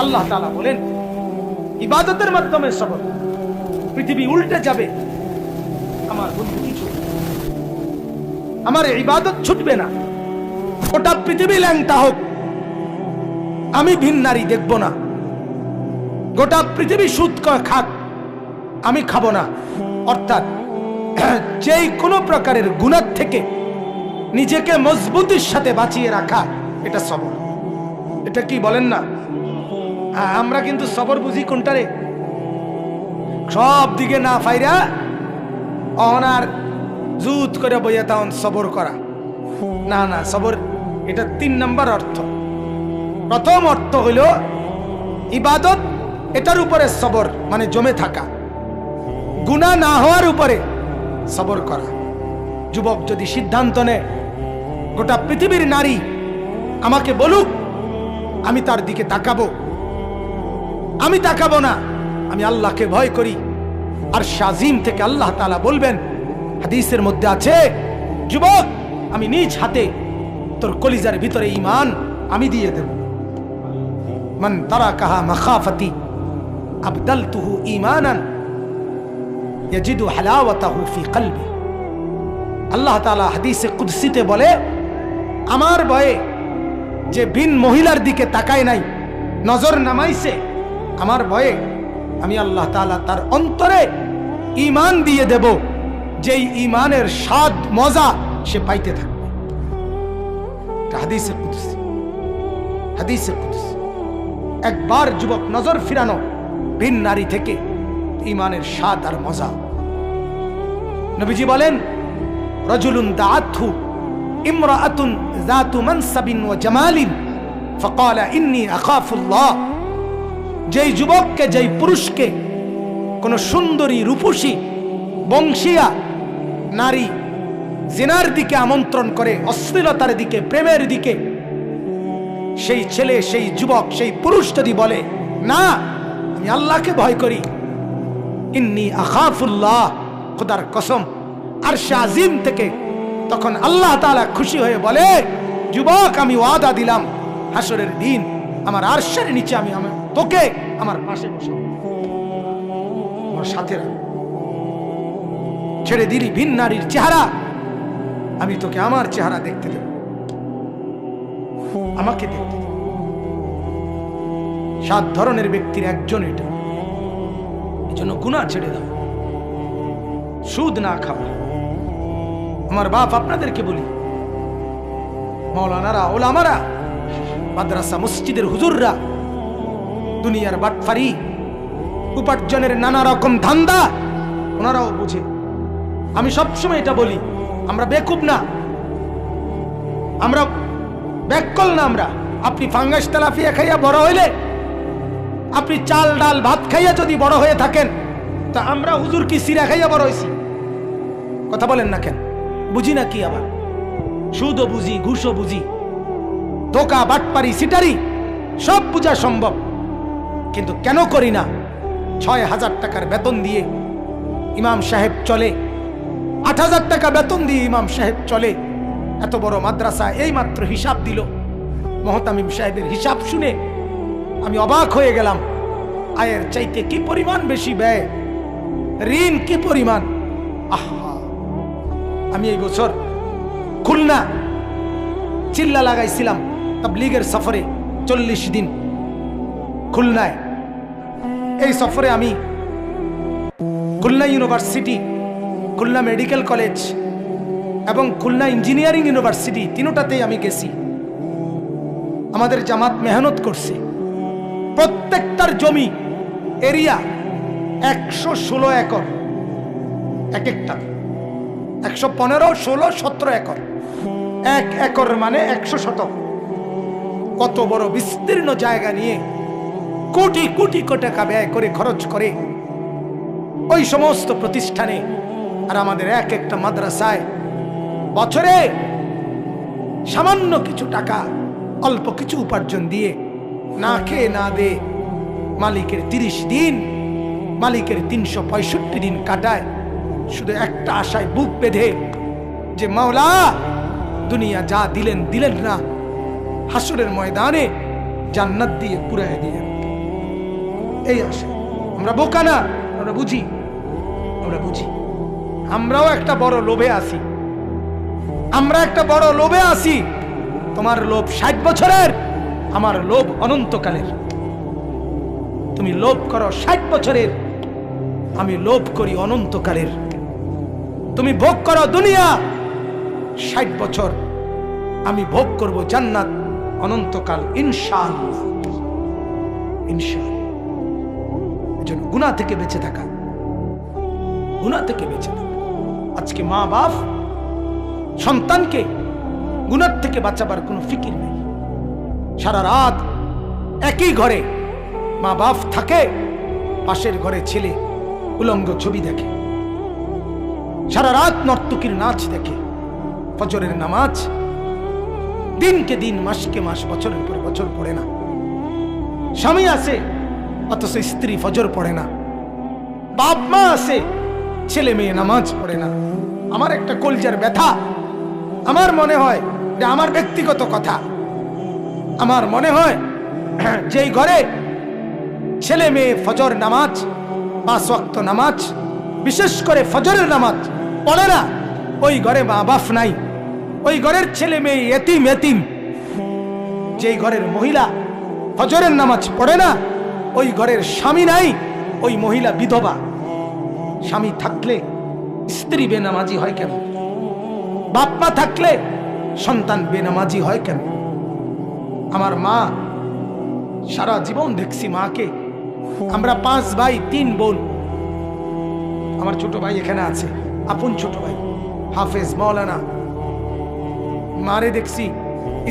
আল্লাহ তাআলা বলেন ইবাদতের মাধ্যমে সবর। পৃথিবী উল্টে যাবে, আমার বন্ধু কি ছুটবে? আমার ইবাদত ছুটবে না। গোটা পৃথিবী ল্যাংটা হোক, আমি ভিন নারী দেখব না। গোটা পৃথিবী সুদ খাক, আমি খাবো না। অর্থাৎ যেই কোনো প্রকারের গুনাহ থেকে নিজেকে মজবুতির সাথে বাঁচিয়ে রাখা, এটা সবর। এটা কি বলেন না? আমরা কিন্তু সবর বুঝি কোনটারে? সব দিকে না ফাইরা অনার জুত করে বইয়া তাহন সবর করা। না না, সবর এটা 3 নম্বর অর্থ। প্রথম অর্থ হইল ইবাদত, এটার উপরে সবর মানে জমে থাকা, গুনাহ না হওয়ার উপরে সবর করা। যুবক যদি সিদ্ধান্ত নেয় গোটা পৃথিবীর নারী আমাকে বলুক, আমি তার দিকে তাকাবো, আমি তাকাবো না, আমি আল্লাহকে ভয় করি। আর শাজিম থেকে আল্লাহ তাআলা বলবেন, হাদিসের মধ্যে আছে, যুবক আমি নিজ হাতে তোর কলিজার ভিতরে ঈমান আমি দিয়ে দেব। মান তারাকাহা মাখাফাতি আবদালতুহু ঈমানান ইয়াজিদু হালাওয়াতাহু ফি কলবি। আল্লাহ তাআলা হাদিসে কুদসিতে বলে, আমার ভয়ে যে ভিন মহিলার দিকে তাকায় নাই, নজর নামাইছে, আমার ভয়ে আমি আল্লাহ তাআলা তার অন্তরে ঈমান দিয়ে দেব, যেই ঈমানের স্বাদ মজা সে পাইতে থাকবে। হাদিসে কুদসি, হাদিসে কুদসি। একবার যুবক নজর ফিরানো ভিন নারী থেকে, ঈমানের স্বাদ আর মজা। নবীজি বলেন, রাজুলুন দাআতহু ইমরাআতুন যাতু মানসাবিন ওয়া জামালিন ফাকালা ইন্নী আখাফুল্লাহ। যেই যুবককে, যেই পুরুষকে কোন সুন্দরী রূপসী বংশীয়া নারী জিনার দিকে আমন্ত্রণ করে, অশ্লীলতার দিকে, প্রেমের দিকে, সেই ছেলে, সেই যুবক, সেই পুরুষ যদি বলে, না আমি আল্লাহকে ভয় করি, ইন্নী আখাফুল্লাহ, খোদার কসম, আরশে আজিম থেকে তখন আল্লাহ তাআলা খুশি হয়ে বলে, যুবক আমি ওয়াদা দিলাম হাসরের দিন আমার আরশের নিচে আমি তোকে আমার পাশে বসে আমার সাথে রাখ। ছেড়ে দিলি ভিন নারীর চেহারা, আমি তোকে আমার চেহারা দেখতে দেব, আমাকে দেখতে দেব। 7 ধরনের ব্যক্তির একজন এটা। এই জন্য গুনাহ ছেড়ে দাও, সুদ না খাওয়া। আমার বাপ আপনাদেরকে বলি, মাওলানারা, ওলামারা, মাদ্রাসা মসজিদের হুজুররা, দুনিয়ার বাটফারি, উপার্জনের নানা রকম ধান্দা ওনারাও বুঝে। আমি সবসময় এটা বলি, আমরা বেকুব না, আমরা ব্যাককল না। আমরা, আপনি ফাঙ্গাস তেলাপিয়া খাইয়া বড় হইলে, আপনি চাল ডাল ভাত খাইয়া যদি বড় হয়ে থাকেন, তা আমরা হুজুর কি সিরা খাইয়া বড় হয়েছি? কথা বলেন না কেন? বুঝি না কি? আবার সুদও বুঝি, ঘুষও বুঝি, ধোকা, বাটপারি, সিটারি সব বুঝা সম্ভব, কিন্তু কেন করি না? 6,000 টাকার বেতন দিয়ে ইমাম সাহেব চলে, 8,000 টাকা বেতন দিয়ে ইমাম সাহেব চলে। এত বড় মাদ্রাসা এই মাত্র হিসাব দিল, মহতামিম সাহেবের হিসাব শুনে আমি অবাক হয়ে গেলাম। আয়ের চাইতে কি পরিমাণ বেশি ব্যয়, ঋণ কি পরিমাণ। আহা, আমি এই বছর খুলনা চিল্লা লাগাইছিলাম তাবলীগের সফরে, 40 দিন খুলনায়। এই সফরে আমি Khulna university, Khulna medical college এবং খুলনা ইঞ্জিনিয়ারিং ইউনিভার্সিটি, তিনটাতেই আমি গেছি। আমাদের জামাত মেহনত করছে। প্রত্যেকটার জমি এরিয়া 116 একর, এক একটা 115, 16, 17 একর। 1 একর মানে 100 শতক। কত বড় বিস্তীর্ণ জায়গা নিয়ে কোটি কোটি টাকা ব্যয় করে, খরচ করে ওই সমস্ত প্রতিষ্ঠানে। আর আমাদের এক একটা মাদ্রাসায় বছরে সামান্য কিছু টাকা, অল্প কিছু উপার্জন দিয়ে না খেয়ে না দে মালিকের 30 দিন, মালিকের 365 দিন কাটায় শুধু একটা আশায় বুক বেঁধে, যে মাওলা দুনিয়া যা দিলেন দিলেন না, হাসরের ময়দানে জান্নাত দিয়ে পুরায় দিলেন। এই আসে। আমরা বোকা না, আমরা বুঝি, আমরা বুঝি। আমরাও একটা বড় লোভে আছি, আমরা একটা বড় লোভে আছি। তোমার লোভ 60 বছরের, আমার লোভ অনন্তকালের। তুমি লোভ করো 60 বছরের, আমি লোভ করি অনন্তকালের। তুমি ভোগ করো দুনিয়া 60 বছর, আমি ভোগ করব জান্নাত অনন্তকাল, ইনশাআল্লাহ। ইনশাআল্লাহ। এজন্য গুনাহ থেকে বেঁচে থাকা, গুনাহ থেকে বেঁচে থাকা। আজকে মা বাপ সন্তানকে গুনাহ থেকে বাঁচাবার কোনো ফিকির নেই। সারা রাত একই ঘরে মা বাপ থাকে, পাশের ঘরে ছেলে উলঙ্গ ছবি দেখে, সারা রাত নর্তকীর নাচ দেখে, ফজরের নামাজ দিনকে দিন, মাসকে মাস, বছরের পর বছর পড়ে না। স্বামী আছে অথচ স্ত্রী ফজর পড়ে না। বাপ মা আছে, ছেলে মেয়ে নামাজ পড়ে না। আমার একটা কলজার ব্যথা, আমার মনে হয় যে আমার ব্যক্তিগত কথা, আমার মনে হয় যেই ঘরে ছেলে মেয়ে ফজর নামাজ, 5 ওয়াক্ত নামাজ, বিশেষ করে ফজরের নামাজ পড়ে না, ওই ঘরে মা বাপ নাই, ওই ঘরের ছেলে মেয়ে এতিম এতিম। যেই ঘরের মহিলা ফজরের নামাজ পড়ে না, ওই ঘরের স্বামী নাই, ওই মহিলা বিধবা। স্বামী থাকলে স্ত্রী বেনামাজি হয় কেন? বাপ মা থাকলে সন্তান বেনামাজি হয় কেন? আমার মা, সারা জীবন দেখছি মাকে। আমরা 5 ভাই 3 বোন। আমার ছোট ভাই এখানে আছে, আপন ছোট ভাই হাফেজ মাওলানা। মারে দেখছি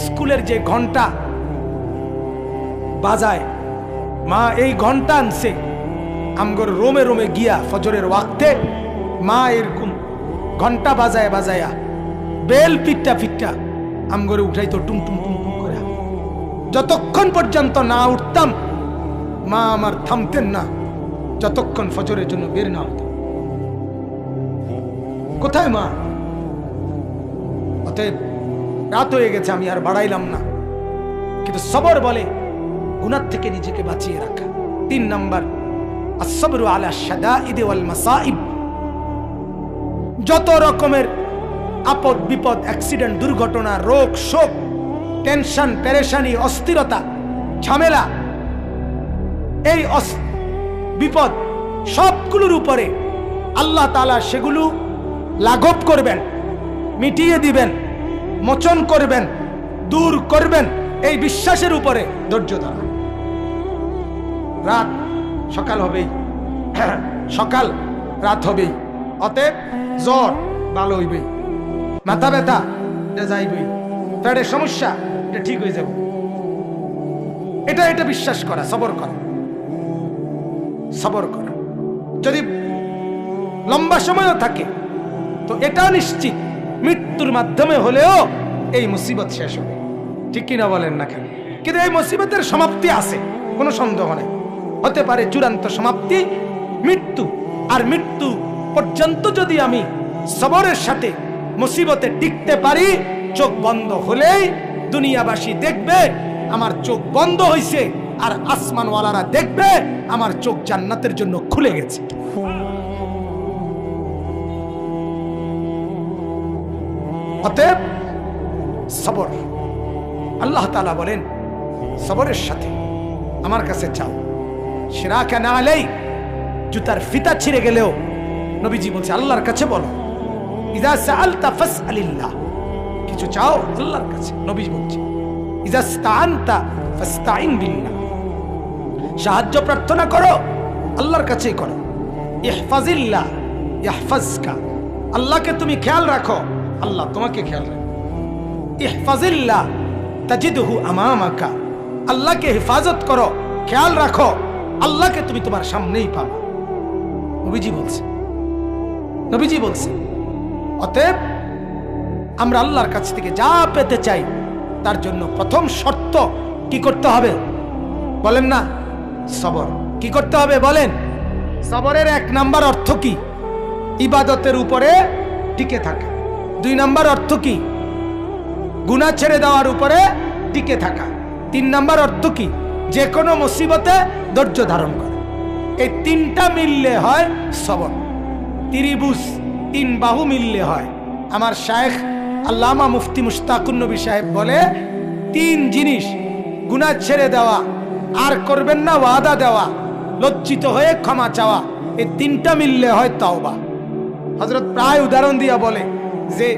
স্কুলের যে ঘন্টা বাজায়, মা এই ঘন্টা আনছে আমগর রোমে রোমে গিয়া ফজরের ওয়াক্তে মা এরকম ঘন্টা বাজায় বাজায়া বেল পিটটা পিটটা আমগরে উঠাইতো টুম টুম টুম টুম করে। যতক্ষণ পর্যন্ত না উঠতাম মা আমার থামতেন না, যতক্ষণ ফজরের জন্য বের না হতাম। কোথায় মা? অতএব রাত হয়ে গেছে, আমি আর বাড়াইলাম না, কিন্তু সবর বলে গুনাহ থেকে নিজেকে বাঁচিয়ে রাখা। 3 নাম্বার, আসসাবরু আলা শাদাইদ ওয়াল মাসাইব। যত রকমের আপদ বিপদ, অ্যাক্সিডেন্ট, দুর্ঘটনা, রোগ শোক, টেনশন, পেরেশানি, অস্থিরতা, ঝামেলা, এই বিপদ সবগুলোর উপরে আল্লাহ তাআলা সেগুলো লাঘব করবেন, মিটিয়ে দিবেন, মোচন করবেন, দূর করবেন, এই বিশ্বাসের উপরে ধৈর্য ধরা। রাত সকাল হবেই, সকাল রাত হবেই। অতএব জ্বর ভালো হইবেই, মাথা ব্যথা এটা যাইবেই, পেটের সমস্যা এটা ঠিক হয়ে যাবে। এটা বিশ্বাস করা, সবর করা, সবর করা। যদি লম্বা সময়ও থাকে তো এটাও নিশ্চিত মৃত্যুর মাধ্যমে হলেও এই মুসিবত শেষ হবে। ঠিক কিনা বলেন না কেন? কিন্তু এই মুসিবতের সমাপ্তি আছে, কোনো সন্দেহ নেই। হতে পারে চূড়ান্ত সমাপ্তি মৃত্যু। আর মৃত্যু পর্যন্ত যদি আমি সবরের সাথে মুসিবতে টিকতে পারি, চোখ বন্ধ হলেই দুনিয়াবাসী দেখবে আমার চোখ বন্ধ হয়েছে, আর আসমানওয়ালারা দেখবে আমার চোখ জান্নাতের জন্য খুলে গেছে। অতএব সবর। আল্লাহ তাআলা বলেন সবরের সাথে আমার কাছে চাও। শিরাকা না আলাই, জুতার ফিতা ছিঁড়ে গেলেও নবীজি বলছে আল্লাহর কাছে বলো। ইযা সাআলতা ফাসআলিল্লাহ, কিছু চাও আল্লাহর কাছে। নবীজি বলছে ইযা ইসতাআনতা ফাসতাইন বিল্লাহ, সাহায্য প্রার্থনা করো আল্লাহর কাছেই করো। ইহফাজিল্লাহ ইয়াহফাজকা, আল্লাহকে তুমি খেয়াল রাখো আল্লাহ তোমাকে খেয়াল রাখে। ইহফাজিল্লাহ তাজিদহু আমামাকা, আল্লাহকে হেফাজত করো, খেয়াল রাখো, আল্লাহকে তুমি তোমার সামনেই পাবে। নবীজি বলছে, নবীজি বলছে। অতএব আমরা আল্লাহর কাছ থেকে যা পেতে চাই তার জন্য প্রথম শর্ত কি করতে হবে বলেন না? সবর। কি করতে হবে বলেন? সবরের 1 নাম্বার অর্থ কি? ইবাদতের উপরে টিকে থাকা। 2 নাম্বার অর্থ কি? গুনাহ ছেড়ে দেওয়ার উপরে টিকে থাকা। 3 নাম্বার অর্থ কি? যে কোনো মুসিবতে ধৈর্য ধারণ করা। এই তিনটা মিললে হয় সবর। ত্রিভুজ, তিন বাহু মিললে হয়। আমার শায়েখ আল্লামা মুফতি মুশতাকুন নবী সাহেব বলে, তিন জিনিস, গুনাহ ছেড়ে দেওয়া, আর করবেন না ওয়াদা দেওয়া, লজ্জিত হয়ে ক্ষমা চাওয়া, এই তিনটা মিললে হয় তাওবা। হযরত প্রায় উদাহরণ দিয়া বলে যে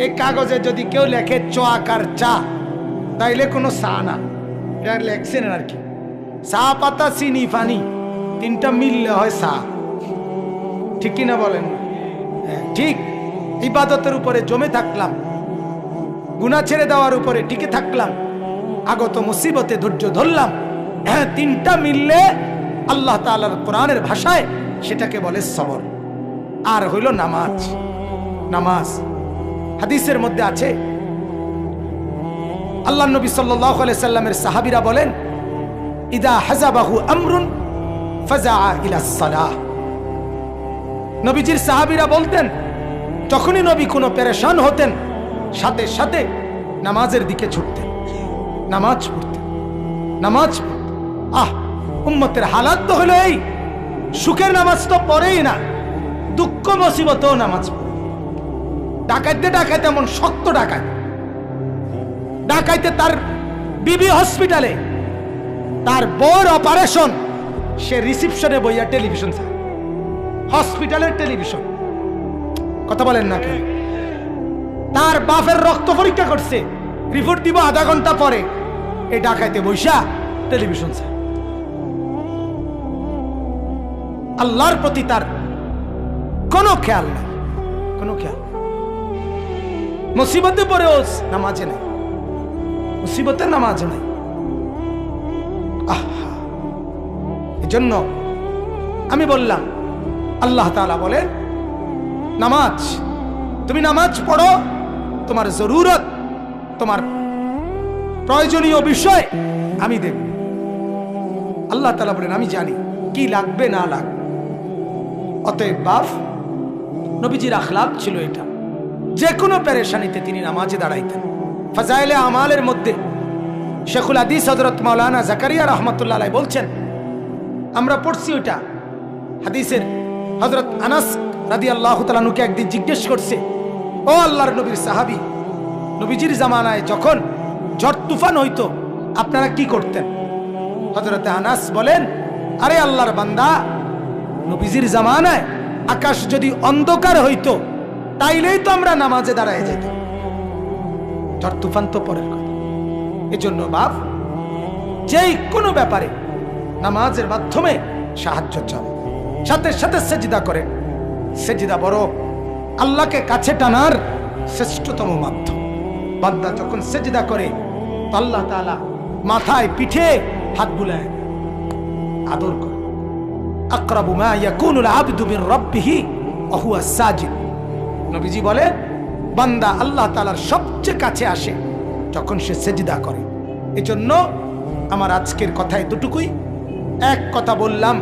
এই কাগজে যদি কেউ লেখে চ আকার চা, তাইলে কোনো চা না, এটা লেখছেন আর কি। চা পাতা, চিনি, পানি, তিনটা মিললে হয় চা। ঠিক কিনা বলেন? হ্যাঁ ঠিক। ইবাদতের উপরে জমে থাকলাম, গুনাহ ছেড়ে দেওয়ার উপরে টিকে থাকলাম, আগত মুসিবতে ধৈর্য ধরলাম, হ্যাঁ তিনটা মিললে আল্লাহ তাআলার কোরআনের ভাষায় সেটাকে বলে সবর। আর হইল নামাজ। নামাজ হাদিসের মধ্যে আছে, আল্লাহ নবী সাল্লাল্লাহু আলাইহি সাল্লামের সাহাবীরা বলেন, ইদা হাযাবাহু আমরুন ফাযা ইলাস সালাহ। নবীজির সাহাবীরা বলতেন, যখনই নবী কোনো পেরেশান হতেন, সাথে সাথে নামাজের দিকে ছুটতেন, নামাজ পড়তেন, নামাজ পড়তেন। উম্মতের হালাত তো হলো এই, সুখের নামাজ তো পড়েই না, দুঃখ মুসিবতেও নামাজ পড়ে। ডাকাইতে ডাকাইতে এমন শক্ত ডাকায়, ডাকাইতে তার বিবি হসপিটালে, তার বউর অপারেশন, সে রিসিপশনে বইয়া টেলিভিশন চায়, হসপিটালের টেলিভিশন। কথা বলেন না কেন? তার বাপের রক্ত পরীক্ষা করছে, রিপোর্ট দিব আধা ঘন্টা পরে, এই ডাকাইতে বইসা টেলিভিশন চায়। আল্লাহর প্রতি তার কোনো খেয়াল নাই, কোনো খেয়াল। মুসিবতে পড়েও নামাজে নাই, মুসিবতে নামাজে নাই। এজন্য আমি বললাম, আল্লাহ তাআলা বলেন, নামাজ, তুমি নামাজ পড়ো, তোমার জরুরত, তোমার প্রয়োজনীয় বিষয় আমি দেব। আল্লাহ তাআলা বলেন, আমি জানি কি লাগবে না লাগবে। অতএব বাপ, নবীজির আখলাক ছিল এটা, যে কোনো পেরেশানিতে তিনি নামাজে দাঁড়াইতেন। ফাজাইলে আমালের মধ্যে শেখুল হাদিস হযরত মাওলানা জাকারিয়া রাহমাতুল্লাহ আলাইহি বলছেন, আমরা পড়ছি ওইটা হাদিসের, হযরত আনাস রাদিয়াল্লাহু তাআলা আনহুকে একদিন জিজ্ঞেস করছে, ও আল্লাহর নবীর সাহাবী, নবীজির জামানায় যখন ঝড় তুফান হইতো আপনারা কি করতেন? হযরত আনাস বলেন, আরে আল্লাহর বান্দা, নবীজির জামানায় আকাশ যদি অন্ধকার হইতো তাইলেই তো আমরা নামাজে দাঁড়ায় যেতাম, ঝড় তুফান তো পরের কথা। এজন্য বাপ, যেই কোনো ব্যাপারে নামাজের মাধ্যমে সাহায্য চাও, সাথে সাথে সেজদা করে। সেজদা বড় আল্লাহকে কাছে টানার শ্রেষ্ঠতম মাধ্যম। বান্দা যখন সেজদা করে, আল্লাহ তাআলা মাথায় পিঠে হাত বুলায়, আদর করে। আকরাবু মা ইয়াকুনুল আবদু মির রাব্বিহি ওয়া হুয়া সাজিদ। নবীজি বলে, বান্দা আল্লাহ তাআলার সবচেয়ে কাছে আসে যখন সে সেজদা করে। এজন্য আমার আজকের কথায় দুটুকুই। এক কথা বললাম,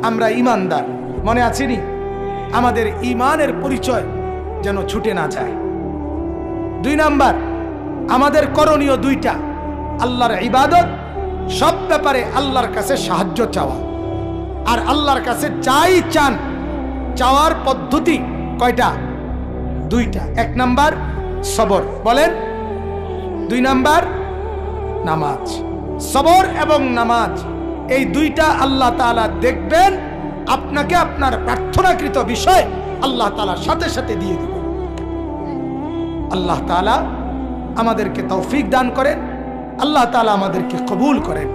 আমরা ঈমানদার, মনে আছেনি? আমাদের ঈমানের পরিচয় যেন ছুটে না যায়। 2 নাম্বার, আমাদের করণীয় 2টা, আল্লাহর ইবাদত, সব ব্যাপারে আল্লাহর কাছে সাহায্য চাওয়া। আর আল্লাহর কাছে চাই চান, চাওয়ার পদ্ধতি কয়টা? 2টা। 1 নাম্বার সবর, বলেন। 2 নাম্বার নামাজ। সবর এবং নামাজ, এই 2টা আল্লাহ তাআলা দেখবেন, আপনাকে আপনার প্রার্থনাকৃত বিষয় আল্লাহ তাআলার সাথে সাথে দিয়ে দিবেন। আল্লাহ তাআলা আমাদেরকে তৌফিক দান করেন, আল্লাহ তাআলা আমাদেরকে কবুল করেন।